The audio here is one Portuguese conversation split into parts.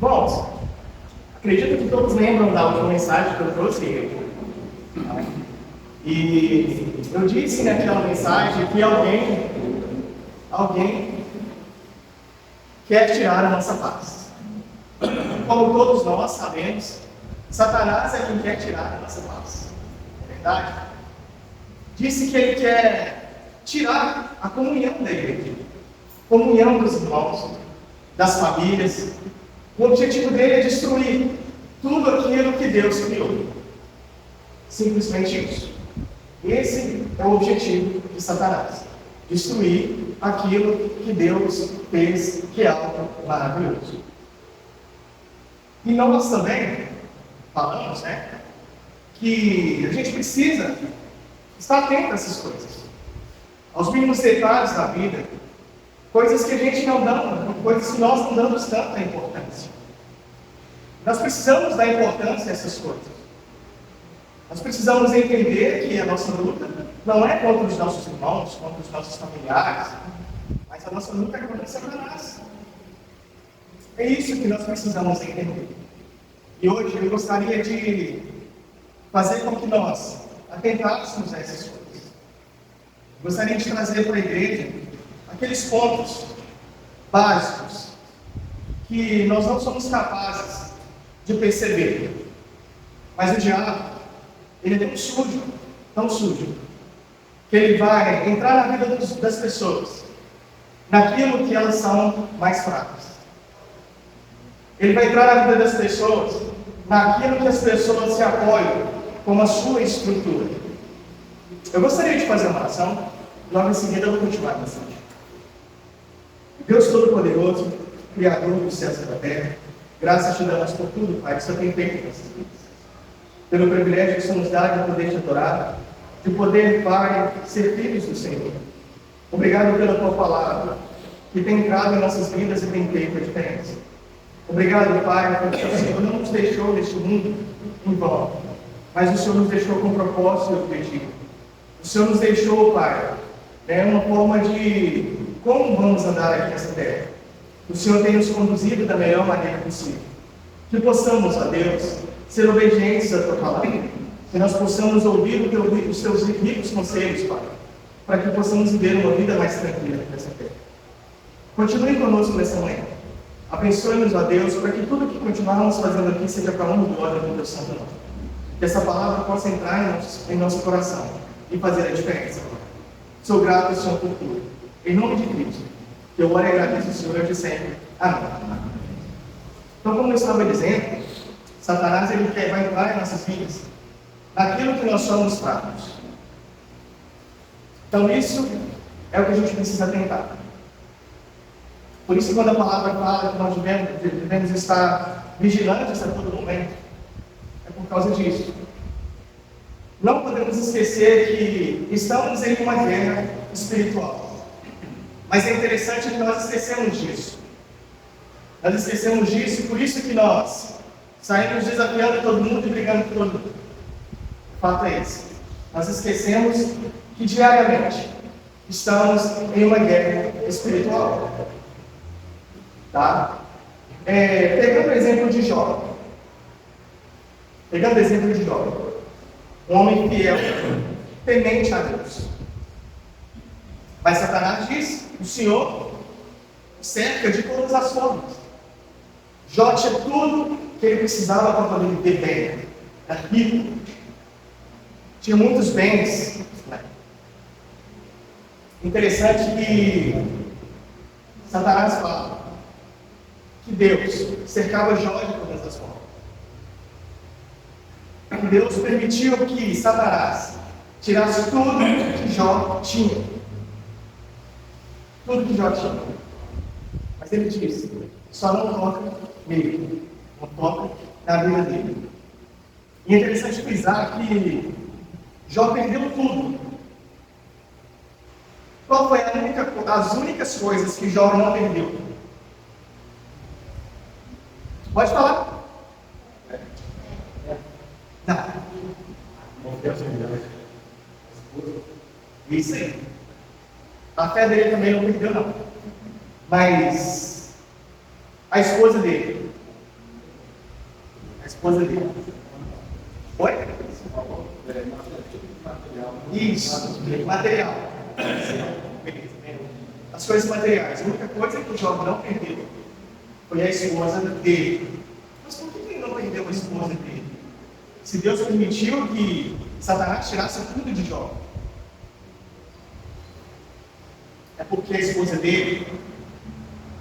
Bom, acredito que todos lembram da última mensagem que eu trouxe. E eu disse naquela mensagem que alguém quer tirar a nossa paz. Como todos nós sabemos, Satanás é quem quer tirar a nossa paz. É verdade? Disse que ele quer tirar a comunhão da igreja, comunhão dos irmãos, das famílias. O objetivo dele é destruir tudo aquilo que Deus criou. Simplesmente isso. Esse é o objetivo de Satanás. Destruir aquilo que Deus fez, que é algo maravilhoso. E nós também falamos, que a gente precisa estar atento a essas coisas. Aos mínimos detalhes da vida. Coisas que a gente não dá, coisas que nós não damos tanta importância. Nós precisamos dar importância a essas coisas. Nós precisamos entender que a nossa luta não é contra os nossos irmãos, contra os nossos familiares, mas a nossa luta é contra Satanás. É isso que nós precisamos entender. E hoje eu gostaria de fazer com que nós atentássemos a essas coisas. Gostaria de trazer para a igreja aqueles pontos básicos que nós não somos capazes de perceber. Mas o diabo, ele é tão sujo, que ele vai entrar na vida das pessoas, naquilo que elas são mais fracas. Ele vai entrar na vida das pessoas, naquilo que as pessoas se apoiam como a sua estrutura. Eu gostaria de fazer uma oração, logo em seguida eu vou continuar a mensagem. Deus Todo-Poderoso, Criador dos céus e da terra, graças te damos por tudo, Pai, que o Senhor tem feito em nossas vidas. Pelo privilégio que o Senhor nos dá de poder te adorar, de poder, Pai, ser filhos do Senhor. Obrigado pela tua palavra, que tem entrado em nossas vidas e tem feito a diferença. Obrigado, Pai, porque o Senhor não nos deixou neste mundo em vão, mas o Senhor nos deixou com propósito e objetivo. O Senhor nos deixou, Pai, uma forma de como vamos andar aqui nessa terra. O Senhor tem nos conduzido da melhor maneira possível. Que possamos, ó Deus, ser obedientes à tua palavra. Que nós possamos ouvir os teus ricos conselhos, Pai, para que possamos viver uma vida mais tranquila nessa terra. Continue conosco nessa manhã. Abençoe-nos, ó Deus, para que tudo que continuarmos fazendo aqui seja para a honra e glória do teu santo nome. Que essa palavra possa entrar em nosso coração e fazer a diferença. Sou grato, Senhor, por tudo. Em nome de Cristo, que eu oro e agradeço ao Senhor de sempre. Amém. Então, como eu estava dizendo, Satanás vai entrar em nossas vidas naquilo que nós somos fracos. Então, isso é o que a gente precisa tentar. Por isso, quando a palavra fala que nós devemos estar vigilantes a todo momento, é por causa disso. Não podemos esquecer que estamos em uma guerra espiritual. Mas é interessante que nós esquecemos disso. Nós esquecemos disso e por isso que nós saímos desafiando todo mundo e brigando com todo mundo. O fato é esse. Nós esquecemos que diariamente estamos em uma guerra espiritual. Tá? Pegando o exemplo de Jó. Um homem fiel, temente a Deus. Mas Satanás diz: o Senhor cerca de todas as formas. Jó tinha tudo que ele precisava para poder viver bem. Era rico. Tinha muitos bens. Interessante que Satanás fala que Deus cercava Jó de todas as formas. Que Deus permitiu que Satanás tirasse tudo que Jó tinha. Tudo que Jó tinha. Mas ele disse: só não toca nele, não toca na vida dele. E é interessante frisar que Jó perdeu tudo. Qual foi as únicas coisas que Jó não perdeu? Pode falar. Não. Isso aí. A fé dele também não perdeu, não. Mas a esposa dele esposa dele. Oi? Isso, material. As coisas materiais. A única coisa que o Jó não perdeu foi a esposa dele. Mas por que ele não perdeu a esposa dele? Se Deus permitiu que Satanás tirasse tudo de Jó, é porque a esposa dele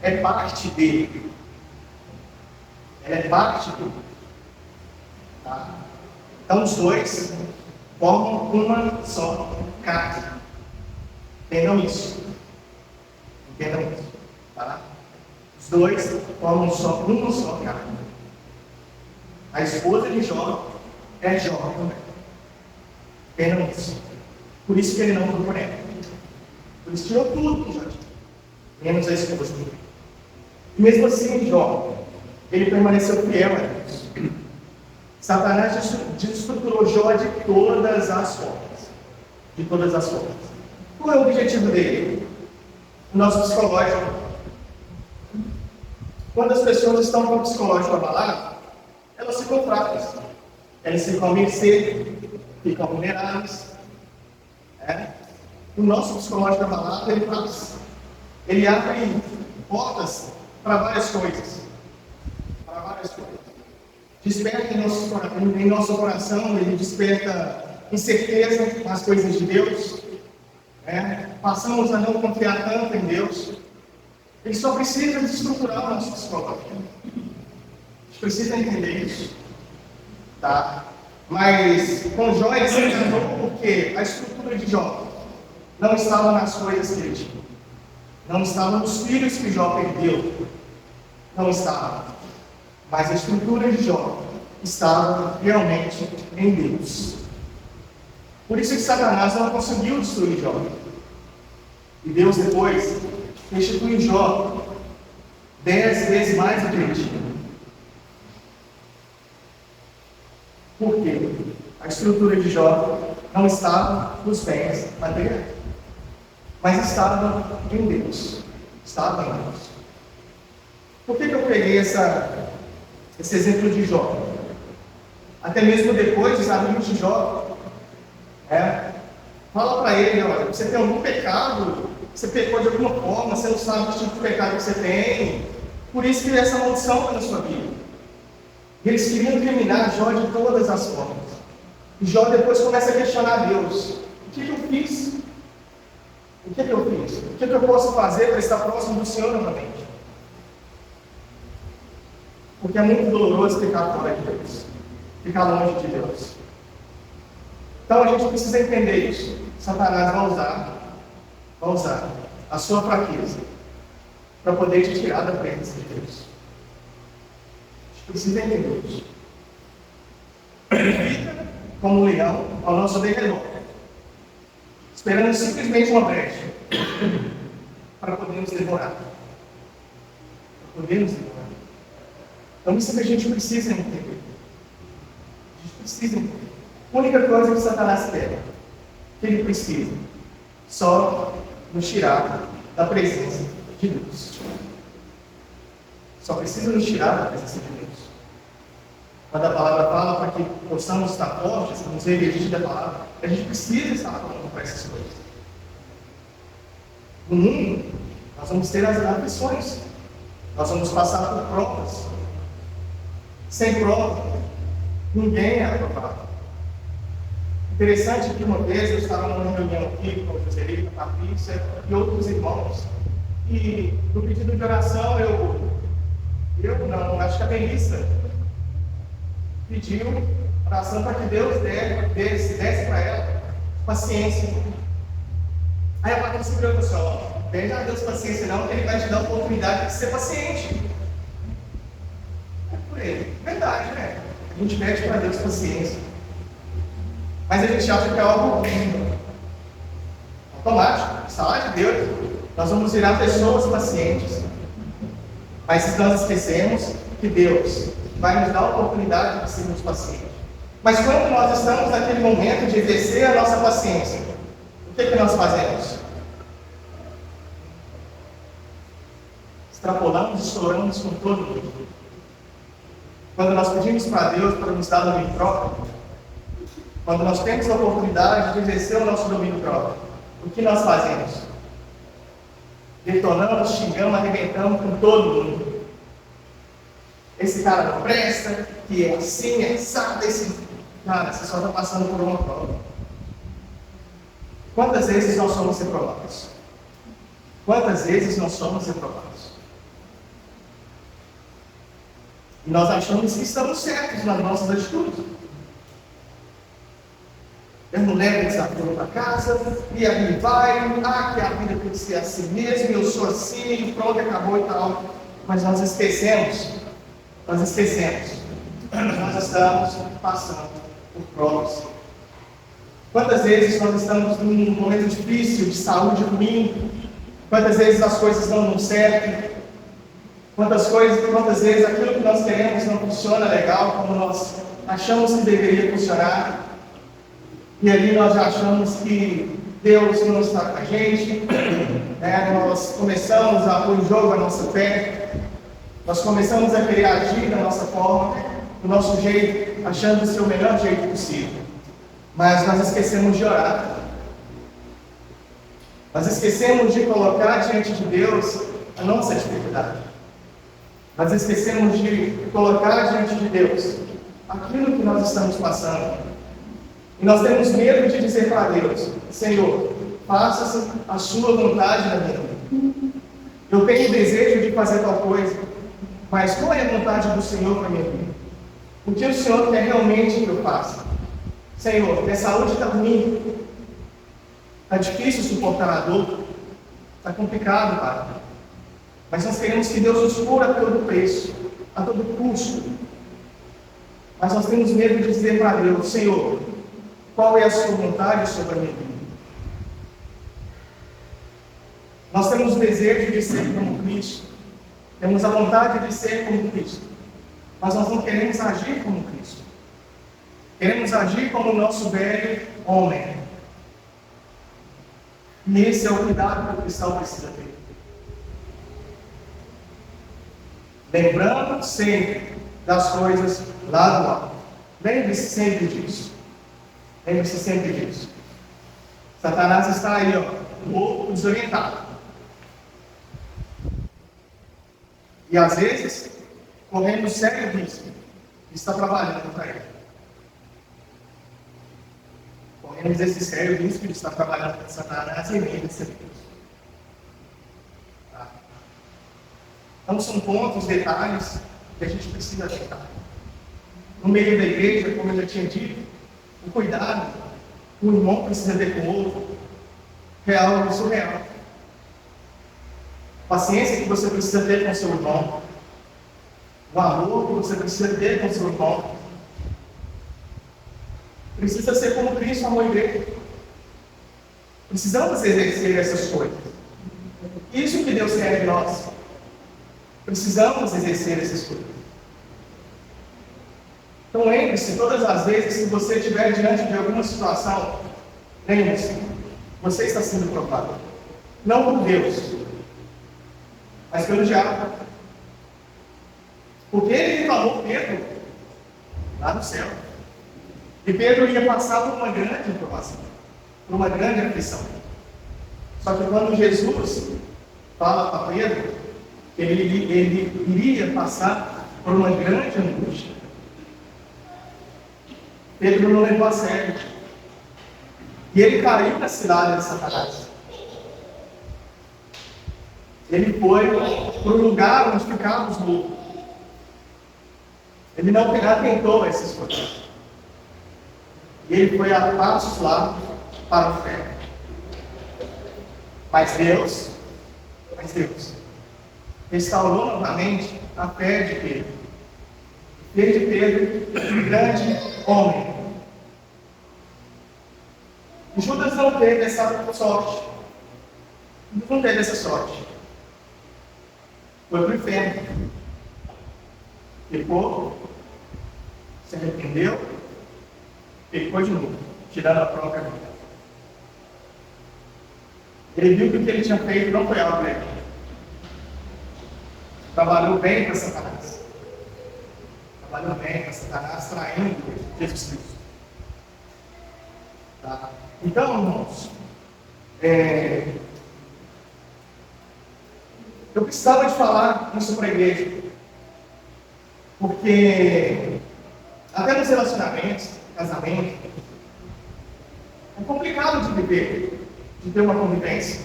é parte dele. Ela é parte dele. Tá? Então os dois formam uma só carne. Entendam isso. Entendam isso. Tá? Os dois formam uma só carne. A esposa de Jó é Jó também. Entendam isso. Por isso que ele não ficou nela. Por isso tirou tudo que Jó tinha. Menos a esposa dele. E mesmo assim, Jó, ele permaneceu fiel a Deus. Satanás destruturou Jó de todas as formas. De todas as formas. Qual é o objetivo dele? O nosso psicológico. Quando as pessoas estão com o psicológico abalado, elas ficam fracas. Elas ficam à mercê, ficam vulneráveis. O nosso psicológico abalado, ele abre portas para várias coisas. Para várias coisas. Desperta em nosso coração, ele desperta incerteza nas coisas de Deus. Passamos a não confiar tanto em Deus. Ele só precisa desestruturar o nosso psicológico. A gente precisa entender isso. Tá? Mas com Jó ele se enganou porque a estrutura de Jó não estava nas coisas que ele tinha. Não estava nos filhos que Jó perdeu. Não estava. Mas a estrutura de Jó estava realmente em Deus. Por isso que Satanás não conseguiu destruir Jó. E Deus depois restituiu Jó 10 vezes mais do que ele tinha. Por quê? A estrutura de Jó não estava nos bens materiais, mas estava em Deus. Estava em Deus. Por que eu peguei esse exemplo de Jó? Até mesmo depois, os amigos de Jó fala para ele: olha, você tem algum pecado, você pecou de alguma forma, você não sabe que tipo de pecado que você tem, por isso que essa maldição está na sua vida. E eles queriam eliminar Jó de todas as formas. E Jó depois começa a questionar Deus: o que eu fiz? O que eu fiz? O que eu posso fazer para estar próximo do Senhor novamente? Porque é muito doloroso ficar fora de Deus, ficar longe de Deus. Então a gente precisa entender isso. Satanás vai usar a sua fraqueza para poder te tirar da presença de Deus. A gente precisa entender isso. Ele fica como um leão ao nosso derredor, esperando simplesmente uma brecha para podermos devorar. Então isso é que a gente precisa entender. A gente precisa entender. A única coisa que Satanás quer, que ele precisa, só nos tirar da presença de Deus. Só precisa nos tirar da presença de Deus. Quando a palavra fala para que possamos estar fortes, nos revestir da palavra, a gente precisa estar pronto para essas coisas. No mundo, nós vamos ter as aflições, nós vamos passar por provas. Sem prova, ninguém é aprovado. Interessante que uma vez eu estava numa reunião aqui com o José, a Patrícia e outros irmãos, e no pedido de oração acho que a Melissa pediu oração para que Deus desse para ela paciência. Aí a Patrícia virou e falou assim: pede a Deus paciência não, que Ele vai te dar a oportunidade de ser paciente. É por ele. Verdade, né? A gente pede para Deus paciência. Mas a gente acha que é algo automático, salário de Deus. Nós vamos virar pessoas pacientes. Mas se nós esquecemos que Deus vai nos dar a oportunidade de sermos pacientes. Mas quando nós estamos naquele momento de exercer a nossa paciência, o que nós fazemos? Extrapolamos, estouramos com todo mundo. quando nós pedimos para Deus para nos dar domínio próprio, quando nós temos a oportunidade de exercer o nosso domínio próprio, o que nós fazemos? Detonamos, xingamos, arrebentamos com todo mundo. Esse cara não presta, que é assim, é sabe, esse... Cara, você só está passando por uma prova. Quantas vezes nós somos reprovados? Quantas vezes nós somos reprovados? E nós achamos que estamos certos nas nossas atitudes. Eu não levo desafio para casa, e aí vai, que a vida tem que ser assim mesmo, eu sou assim, pronto, acabou e tal. Mas nós esquecemos, nós estamos passando por provas. Quantas vezes nós estamos num momento difícil, de saúde ruim, quantas vezes as coisas não dão certo, quantas vezes aquilo que nós queremos não funciona legal, como nós achamos que deveria funcionar. E ali nós já achamos que Deus não está com a gente, nós começamos a pôr em jogo a nossa fé, nós começamos a querer agir da nossa forma, do nosso jeito, achando ser o melhor jeito possível. Mas nós esquecemos de orar. Nós esquecemos de colocar diante de Deus a nossa dificuldade. Nós esquecemos de colocar diante de Deus aquilo que nós estamos passando. E nós temos medo de dizer para Deus: Senhor, faça-se a sua vontade na minha vida. Eu tenho desejo de fazer tal coisa, mas qual é a vontade do Senhor para a minha vida? O que o Senhor quer realmente que eu faça? Senhor, minha saúde está ruim, está difícil suportar a dor, está complicado, Pai. Mas nós queremos que Deus nos cure a todo preço, a todo custo. Mas nós temos medo de dizer para Deus: Senhor, qual é a sua vontade sobre a minha vida? Nós temos o desejo de ser como Cristo, temos a vontade de ser como Cristo, mas nós não queremos agir como Cristo. Queremos agir como o nosso velho homem. E esse é o cuidado que o cristão precisa ter. Lembrando sempre das coisas lá do alto. Lembre-se sempre disso. Lembre-se sempre disso. Satanás está aí, um pouco desorientado. E às vezes, correndo sério risco de estar trabalhando para ele. Corremos esse sério risco de estar trabalhando para Satanás e meio de ser Deus. Tá? Então são pontos, detalhes que a gente precisa atentar. No meio da igreja, como eu já tinha dito, o cuidado que o irmão precisa ter com o outro, real ou surreal. A paciência que você precisa ter com o seu irmão, o amor que você precisa ter com o seu irmão, precisa ser como Cristo amou a igreja. Precisamos exercer essas coisas. Isso que Deus quer de nós. Precisamos exercer essas coisas. Então lembre-se, todas as vezes que você estiver diante de alguma situação, lembre-se, você está sendo provado. Não por Deus, mas pelo diabo. Porque ele falou Pedro lá no céu. E Pedro ia passar por uma grande provação, por uma grande aflição. Só que quando Jesus fala para Pedro que ele iria passar por uma grande angústia, Pedro não levou a sério. E ele caiu na cilada de Satanás. Ele foi para o lugar onde ficavam os loucos. Ele não atentou a essas coisas. E ele foi a passos lá para o inferno. Mas Deus restaurou novamente a fé de Pedro. Fez de Pedro um grande homem. E Judas não teve essa sorte. Não teve essa sorte. Foi para o inferno. Pecou, se arrependeu, pecou de novo, tirando a própria vida. Ele viu que o que ele tinha feito não foi algo legal. Trabalhou bem para Satanás. trabalhamento, a Satanás traindo Jesus Cristo. Tá? Então, irmãos, eu precisava de falar isso para a igreja, porque até nos relacionamentos, casamento, é complicado de viver, de ter uma convivência,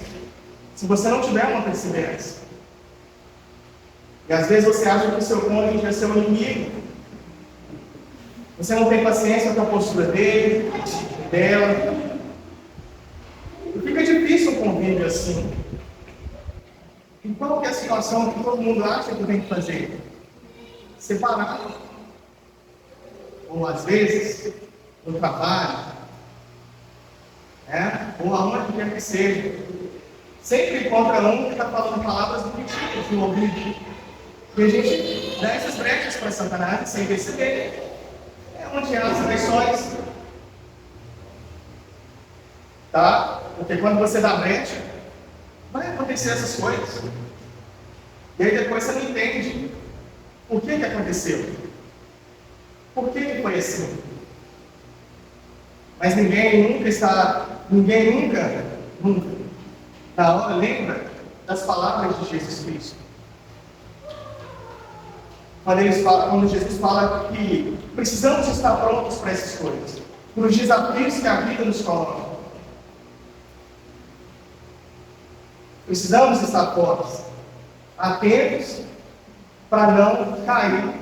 se você não tiver uma perseverança. E às vezes você acha que o seu cônjuge é seu inimigo, você não tem paciência com a postura dele, dela, e fica difícil um convívio assim. E qual que é a situação que todo mundo acha que tem que fazer? Separar. Ou às vezes, no trabalho, ou aonde quer que seja. Sempre encontra um que está falando palavras bonitinhas no ouvido. E a gente dá essas brechas para Satanás sem perceber. É onde há as traições. Tá? Porque quando você dá brecha, vai acontecer essas coisas. E aí depois você não entende por que aconteceu. Por que foi assim? Mas ninguém nunca, na hora lembra das palavras de Jesus Cristo. Quando Jesus fala que precisamos estar prontos para essas coisas, para os desafios que a vida nos coloca. Precisamos estar fortes, atentos, para não cair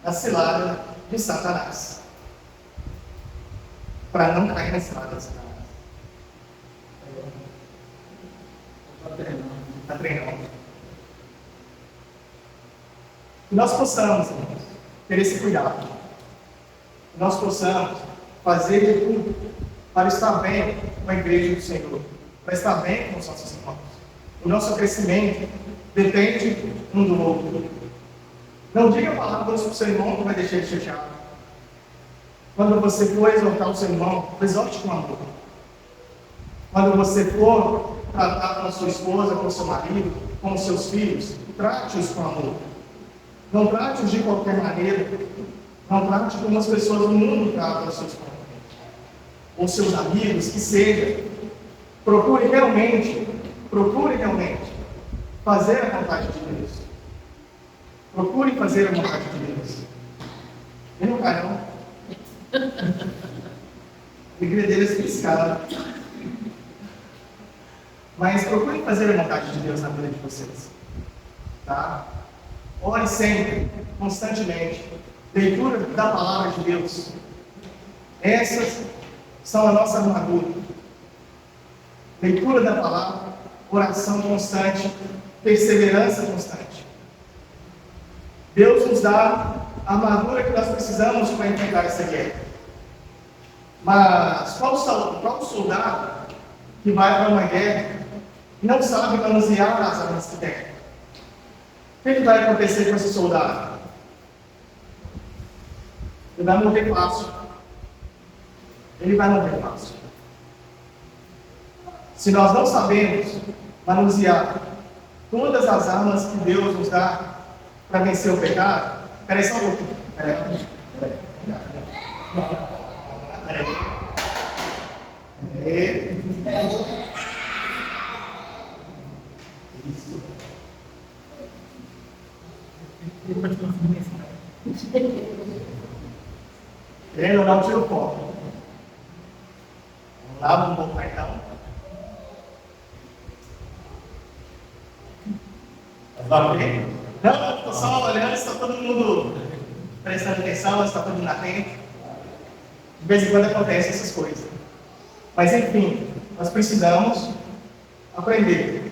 na cilada de Satanás. Para não cair na cilada de Satanás. Está treinando. Que nós possamos, irmãos, ter esse cuidado. Que nós possamos fazer de tudo para estar bem com a igreja do Senhor, para estar bem com os nossos irmãos. O nosso crescimento depende um do outro. Não diga palavras para o seu irmão que vai deixar ele chateado. Quando você for exortar o seu irmão, exorte com amor. Quando você for tratar com a sua esposa, com o seu marido, com os seus filhos, trate-os com amor. Não trate-os de qualquer maneira. Não trate como as pessoas do mundo tratam os seus cônjuges, ou seus amigos, que seja. Procure realmente fazer a vontade de Deus. Procure fazer a vontade de Deus. E não cai não. Brincadeira piscada. Mas procure fazer a vontade de Deus na vida de vocês. Tá? Ore sempre, constantemente. Leitura da palavra de Deus. Essas são a nossa armadura. Leitura da palavra, oração constante, perseverança constante. Deus nos dá a armadura que nós precisamos para enfrentar essa guerra. Mas qual soldado que vai para uma guerra e não sabe manusear as armas que tem? O que vai acontecer com esse soldado? Ele vai morrer fácil. Se nós não sabemos manusear todas as armas que Deus nos dá para vencer o pecado, peraí só um pouquinho. Peraí. Isso. Querendo ou não, tira o foco. Lava um pouco mais então. Ok? Não, estou só olhando, está todo mundo prestando atenção, está todo mundo atento. De vez em quando acontecem essas coisas. Mas enfim, nós precisamos aprender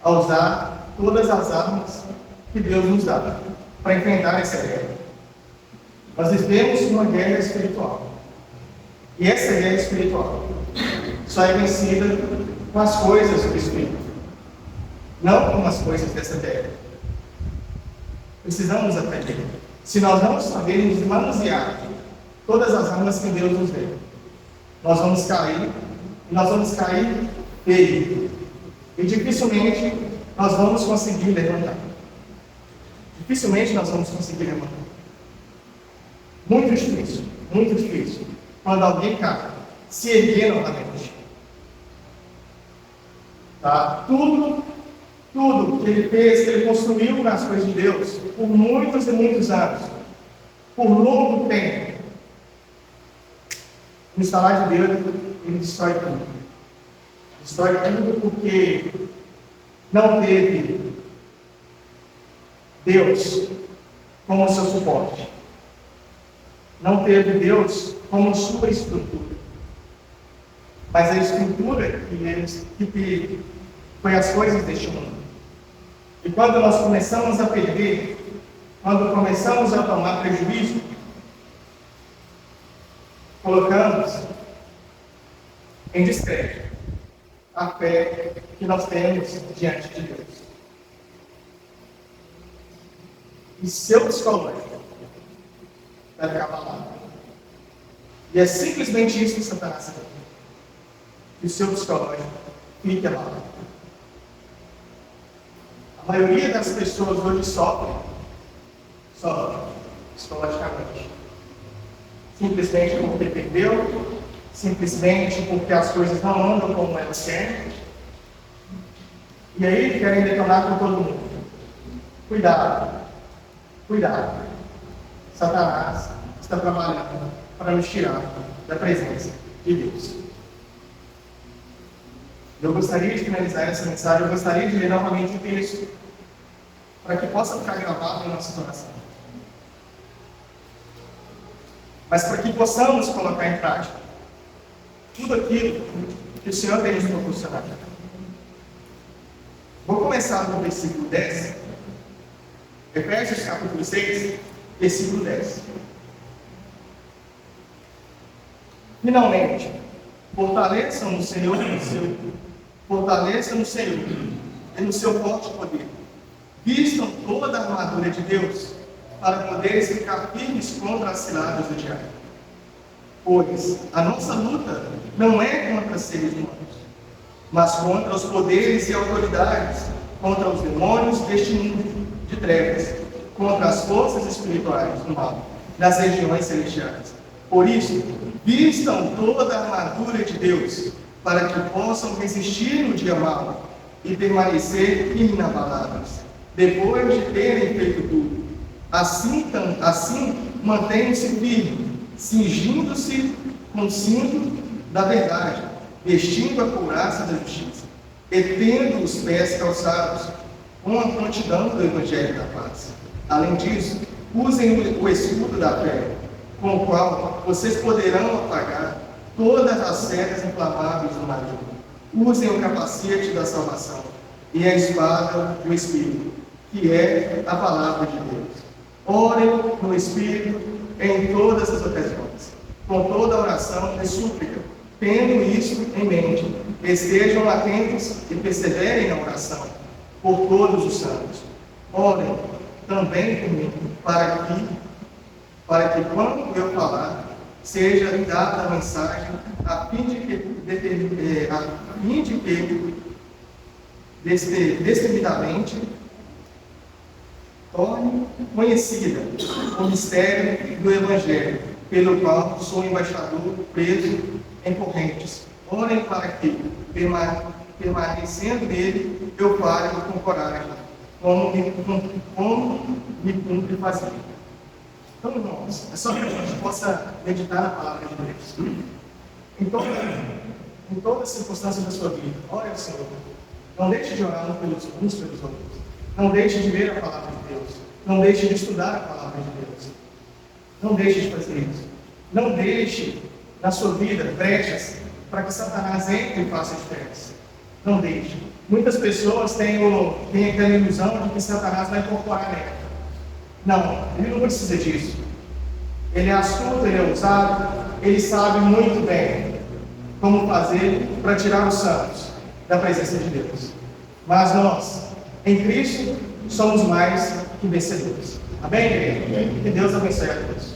a usar todas as armas que Deus nos dá para enfrentar essa guerra. Nós vivemos uma guerra espiritual. E essa guerra espiritual só é vencida com as coisas do Espírito, não com as coisas dessa terra. Precisamos aprender. Se nós não sabermos manusear todas as armas que Deus nos deu, nós vamos cair, e nós vamos cair feio. E dificilmente nós vamos conseguir levantar. Muito difícil, muito difícil. Quando alguém cai, se erguer novamente. Tá? Tudo que ele fez, que ele construiu nas coisas de Deus, por muitos e muitos anos, por longo tempo, no instalar de Deus, ele destrói tudo. Destrói tudo porque não teve Deus como seu suporte. Não teve Deus como sua estrutura. Mas a estrutura que foi as coisas deste mundo. E quando nós começamos a perder, quando começamos a tomar prejuízo, colocamos em descrédito a fé que nós temos diante de Deus. E seu psicológico vai ficar abalado. E é simplesmente isso que Satanás quer. Que o seu psicológico fique abalado. A maioria das pessoas hoje sofrem psicologicamente. Simplesmente porque perdeu, simplesmente porque as coisas não andam como elas querem. E aí querem detonar com todo mundo. Cuidado. Satanás está trabalhando para nos tirar da presença de Deus. Eu gostaria de finalizar essa mensagem, eu gostaria de ler novamente o texto, para que possa ficar gravado no nosso coração. Mas para que possamos colocar em prática tudo aquilo que o Senhor tem nos proporcionado. Vou começar no versículo 10, Efésios capítulo 6, versículo 10. Finalmente, fortaleçam no Senhor e no seu forte poder. Vistam toda a armadura de Deus, para poderes ficar firmes contra as ciladas do diabo. Pois a nossa luta não é contra seres humanos, mas contra os poderes e autoridades, contra os demônios deste mundo de trevas, contra as forças espirituais do mal, nas regiões celestiais. Por isso, vistam toda a armadura de Deus, para que possam resistir no dia mau e permanecer inabaláveis, depois de terem feito tudo. Assim mantenham-se firmes, cingindo-se com o cinto da verdade, vestindo a couraça da justiça, e tendo os pés calçados com a prontidão do Evangelho da paz. Além disso, usem o escudo da fé, com o qual vocês poderão apagar todas as setas inflamáveis do maligno. Usem o capacete da salvação e a espada do Espírito, que é a palavra de Deus. Orem no Espírito em todas as ocasiões, com toda oração e súplica, tendo isso em mente. Estejam atentos e perseverem na oração por todos os santos. Orem também por mim, para que quando eu falar, seja dada a mensagem, a fim de que destemidamente torne conhecida o mistério do Evangelho, pelo qual sou embaixador preso em correntes. Orem para que, permanecendo nele, eu fale com coragem, como me cumpre fazer. Então, irmãos, é só que a gente possa meditar na palavra de Deus. Em todas as circunstâncias da sua vida, ore ao Senhor. Não deixe de orar uns pelos outros. Não deixe de ler a palavra de Deus. Não deixe de estudar a palavra de Deus. Não deixe de fazer isso. Não deixe na sua vida brechas para que Satanás entre e faça diferença. Não deixe. Muitas pessoas têm aquela ilusão de que Satanás vai incorporar nela. Não, ele não precisa disso. Ele é astuto, ele é ousado, ele sabe muito bem como fazer para tirar os santos da presença de Deus. Mas nós, em Cristo, somos mais que vencedores. Amém, igreja? Que Deus abençoe a todos.